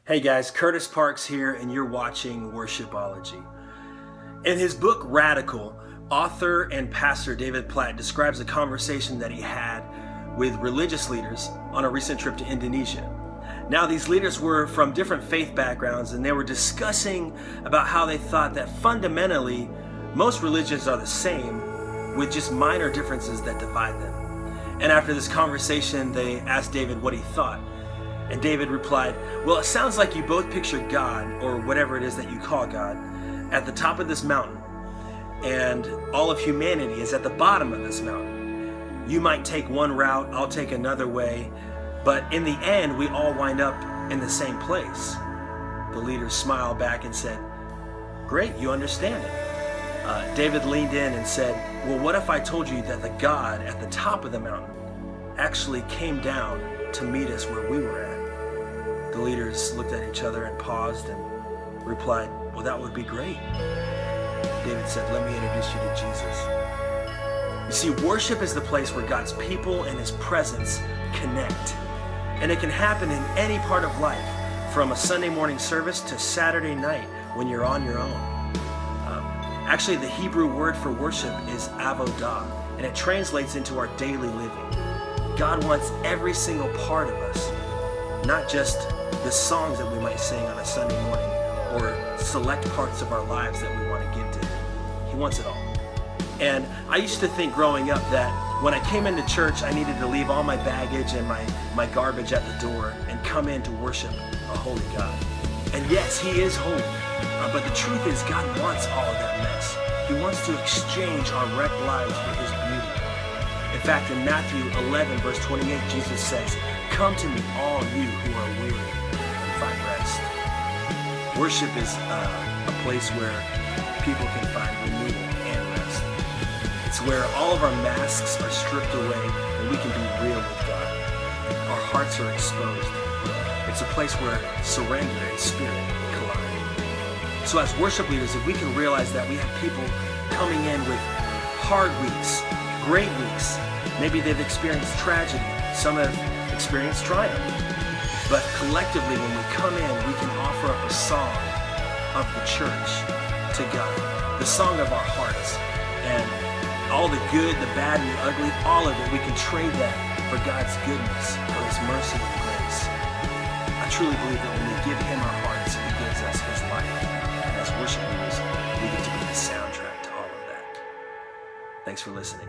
Hey guys, Curtis Parks here, and you're watching Worshipology. In his book Radical, author and pastor David Platt describes a conversation that he had with religious leaders on a recent trip to Indonesia. Now, these leaders were from different faith backgrounds, and they were discussing about how they thought that fundamentally most religions are the same, with just minor differences that divide them. And after this conversation, they asked David what he thought. And David replied, well, it sounds like you both picture God, or whatever it is that you call God, at the top of this mountain, and all of humanity is at the bottom of this mountain. You might take one route, I'll take another way, but in the end, we all wind up in the same place. The leader smiled back and said, great, you understand it. David leaned in and said, well, what if I told you that the God at the top of the mountain actually came down to meet us where we were at? The leaders looked at each other and paused and replied, well, that would be great. David said, let me introduce you to Jesus. You see, worship is the place where God's people and his presence connect. And it can happen in any part of life, from a Sunday morning service to Saturday night when you're on your own. Actually, the Hebrew word for worship is avodah, and it translates into our daily living. God wants every single part of us, not just the songs that we might sing on a Sunday morning or select parts of our lives that we want to give to him. He wants it all. And I used to think growing up that when I came into church, I needed to leave all my baggage and my garbage at the door and come in to worship a holy God. And yes, he is holy, but the truth is God wants all of that mess. He wants to exchange our wrecked lives for his beauty. In fact, in Matthew 11, verse 28, Jesus says, come to me, all you who are weary, and find rest. Worship is a place where people can find renewal and rest. It's where all of our masks are stripped away and we can be real with God. Our hearts are exposed. It's a place where surrender and spirit collide. So as worship leaders, if we can realize that we have people coming in with hard weeks, great weeks, maybe they've experienced tragedy, some have experienced triumph, but collectively when we come in, we can offer up a song of the church to God, the song of our hearts, and all the good, the bad, and the ugly, all of it, we can trade that for God's goodness, for his mercy and grace. I truly believe that when we give him our hearts, he gives us his life, and as worship leaders, we get to be the soundtrack to all of that. Thanks for listening.